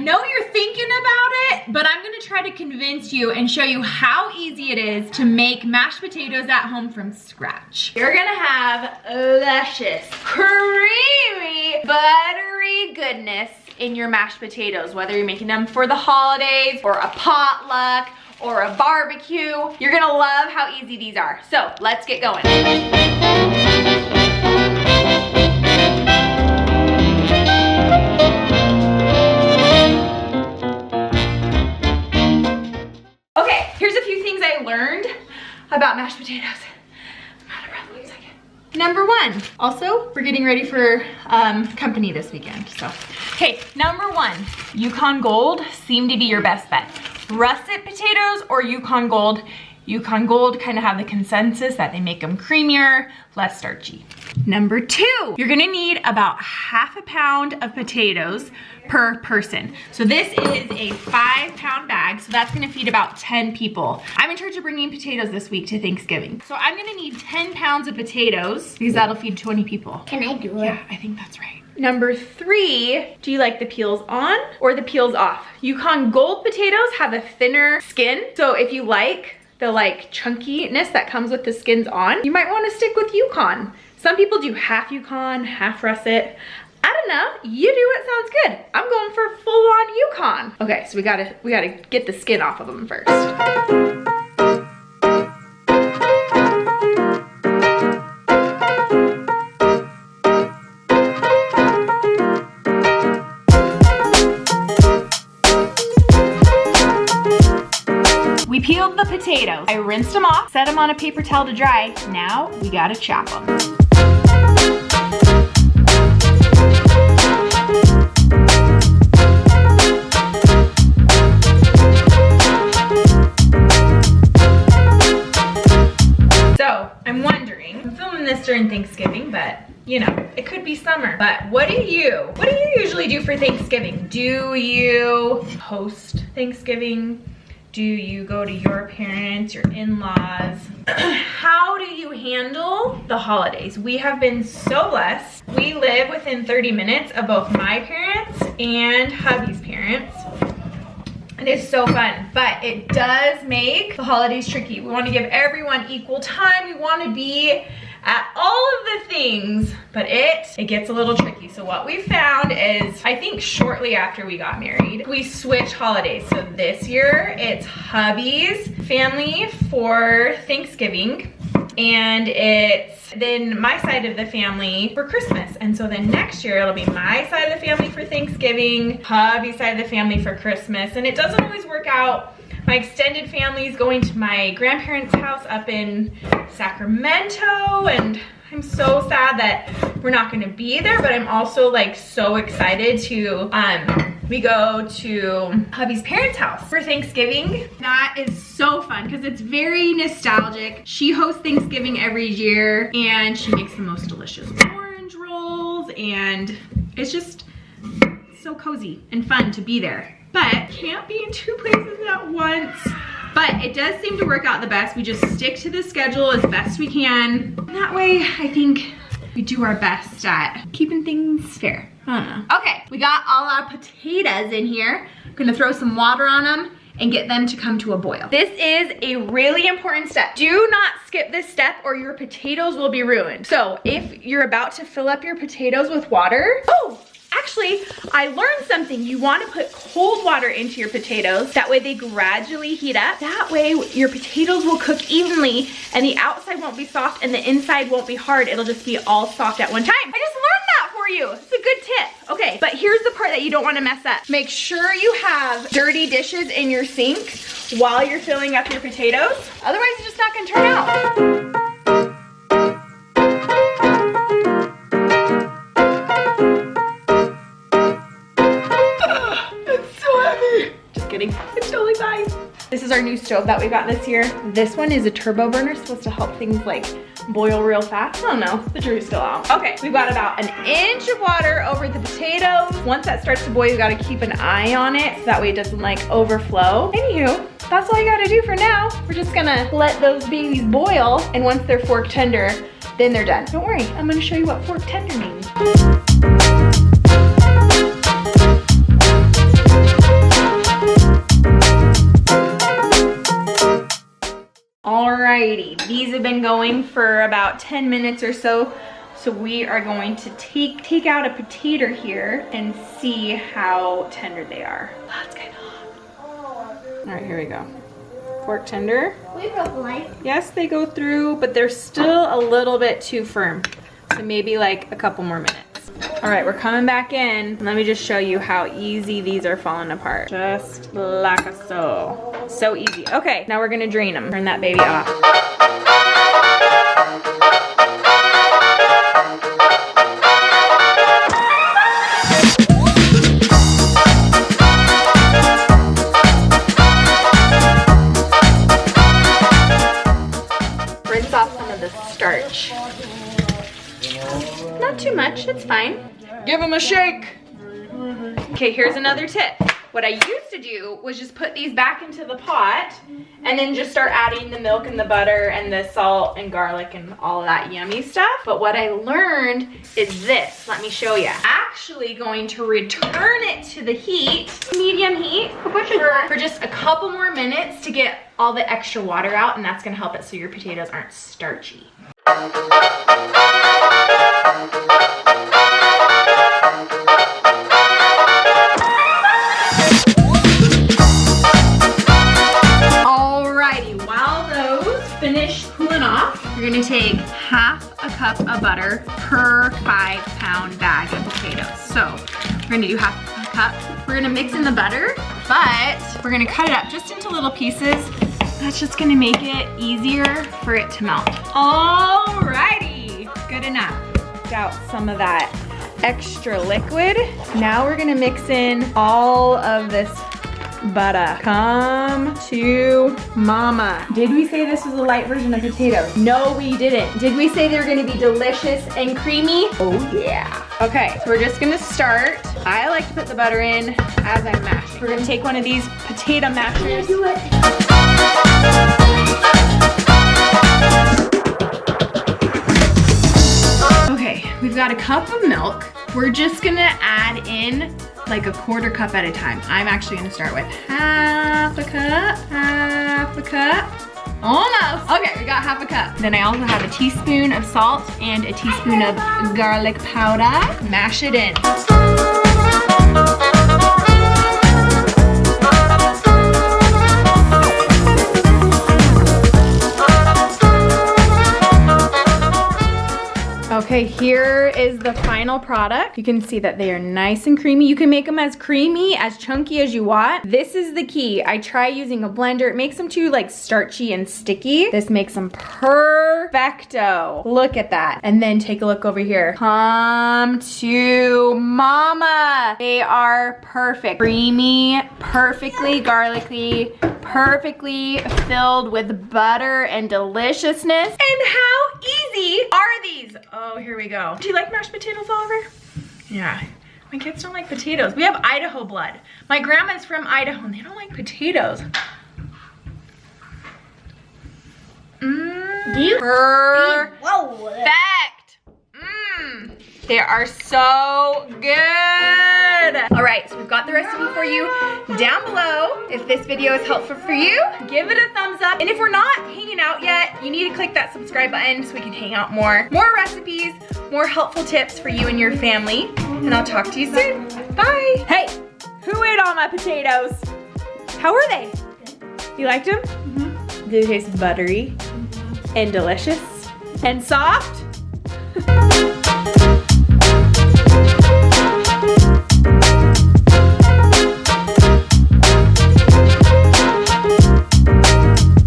know you're thinking about it, but I'm gonna try to convince you and show you how easy it is to make mashed potatoes at home from scratch. You're gonna have luscious, creamy, buttery goodness in your mashed potatoes, whether you're making them for the holidays or a potluck or a barbecue. You're gonna love how easy these are. So let's get going. Okay, here's a few things I learned about mashed potatoes. I'm out of breath, 1 second. Number one, also, we're getting ready for company this weekend, so. Okay, number one, Yukon Gold seem to be your best bet. Russet potatoes or Yukon Gold. Yukon Gold kind of have the consensus that they make them creamier, less starchy. Number two, you're gonna need about ½ a pound of potatoes per person. So this is a 5-pound bag, so that's gonna feed about 10 people. I'm in charge of bringing potatoes this week to Thanksgiving. So I'm gonna need 10 pounds of potatoes because that'll feed 20 people. Can I do it? Yeah, I think that's right. Number three, do you like the peels on or the peels off? Yukon Gold potatoes have a thinner skin, so if you like the chunkiness that comes with the skins on, you might want to stick with Yukon. Some people do half Yukon, half russet. I don't know, you do what sounds good. I'm going for full-on Yukon. Okay, so we gotta get the skin off of them first. We peeled the potatoes. I rinsed them off, set them on a paper towel to dry. Now we gotta chop them. So I'm wondering, I'm filming this during Thanksgiving, but you know, it could be summer. But what do you usually do for Thanksgiving? Do you host Thanksgiving? Do you go to your parents, your in-laws? How do you handle the holidays? We have been so blessed. We live within 30 minutes of both my parents and hubby's parents. It is so fun, but it does make the holidays tricky. We want to give everyone equal time. We want to be at all of the things, but it gets a little tricky. So what we found is, I think shortly after we got married, we switched holidays. So this year it's hubby's family for Thanksgiving, and it's then my side of the family for Christmas. And so then next year it'll be my side of the family for Thanksgiving, hubby's side of the family for Christmas. And it doesn't always work out. My extended family is going to my grandparents' house up in Sacramento, and I'm so sad that we're not gonna be there, but I'm also so excited to, we go to hubby's parents' house for Thanksgiving. That is so fun because it's very nostalgic. She hosts Thanksgiving every year and she makes the most delicious orange rolls, and it's just so cozy and fun to be there. But can't be in 2 places at once. But it does seem to work out the best. We just stick to the schedule as best we can. That way, I think we do our best at keeping things fair. I don't know. Okay, we got all our potatoes in here. I'm gonna throw some water on them and get them to come to a boil. This is a really important step. Do not skip this step or your potatoes will be ruined. So if you're about to fill up your potatoes with water, actually, I learned something. You want to put cold water into your potatoes. That way they gradually heat up. That way your potatoes will cook evenly and the outside won't be soft and the inside won't be hard. It'll just be all soft at one time. I just learned that for you. It's a good tip. Okay, but here's the part that you don't want to mess up. Make sure you have dirty dishes in your sink while you're filling up your potatoes. Otherwise, it's just not going to turn out. It's totally fine. This is our new stove that we got this year. This one is a turbo burner, supposed to help things boil real fast. I don't know, the jury's still out. Okay, we've got about 1 inch of water over the potatoes. Once that starts to boil, you gotta keep an eye on it so that way it doesn't overflow. Anywho, that's all you gotta do for now. We're just gonna let those babies boil, and once they're fork tender, then they're done. Don't worry, I'm gonna show you what fork tender means. These have been going for about 10 minutes or so. So we are going to take out a potato here and see how tender they are. That's kind of hot. All right, here we go. Fork tender. We broke light. Yes, they go through, but they're still a little bit too firm. So maybe like a couple more minutes. All right, we're coming back in. Let me just show you how easy these are falling apart. Just like so. So easy. Okay, now we're gonna drain them. Turn that baby off. Rinse off some of the starch. Not too much, it's fine. Give them a shake. Okay, here's another tip. What I used to do was just put these back into the pot and then just start adding the milk and the butter and the salt and garlic and all of that yummy stuff. But what I learned is this. Let me show you. Actually going to return it to the heat, medium heat, for just a couple more minutes to get all the extra water out, and that's gonna help it so your potatoes aren't starchy. Alrighty, while those finish cooling off, you're gonna take half a cup of butter per 5-pound bag of potatoes. So we're gonna do half a cup. We're gonna mix in the butter, but we're gonna cut it up just into little pieces. That's just gonna make it easier for it to melt. Alrighty, good enough. Get out some of that extra liquid. Now we're gonna mix in all of this butter. Come to mama. Did we say this was a light version of potatoes? No, we didn't. Did we say they're gonna be delicious and creamy? Oh yeah. Okay, so we're just gonna start. I like to put the butter in as I'm mashing. We're gonna take one of these potato mashers. Do it. Okay, we've got a cup of milk. We're just gonna add in like a quarter cup at a time. I'm actually gonna start with half a cup. Almost. Okay, we got half a cup. Then I also have a teaspoon of salt and a teaspoon of garlic powder. Mash it in. Okay, here is the final product. You can see that they are nice and creamy. You can make them as creamy, as chunky as you want. This is the key. I try using a blender. It makes them too like starchy and sticky. This makes them perfecto. Look at that. And then take a look over here. Come to mama. They are perfect. Creamy, perfectly garlicky, perfectly filled with butter and deliciousness. And how easy are these? Oh, here we go. Do you like mashed potatoes, Oliver? Yeah. My kids don't like potatoes. We have Idaho blood. My grandma's from Idaho and they don't like potatoes. Perfect. They are so good. All right, so we've got the recipe for you down below. If this video is helpful for you, give it a thumbs up. And if we're not hanging out yet, you need to click that subscribe button so we can hang out more. More recipes, more helpful tips for you and your family. And I'll talk to you soon. Bye. Hey, who ate all my potatoes? How were they? You liked them? Did they taste buttery and delicious and soft?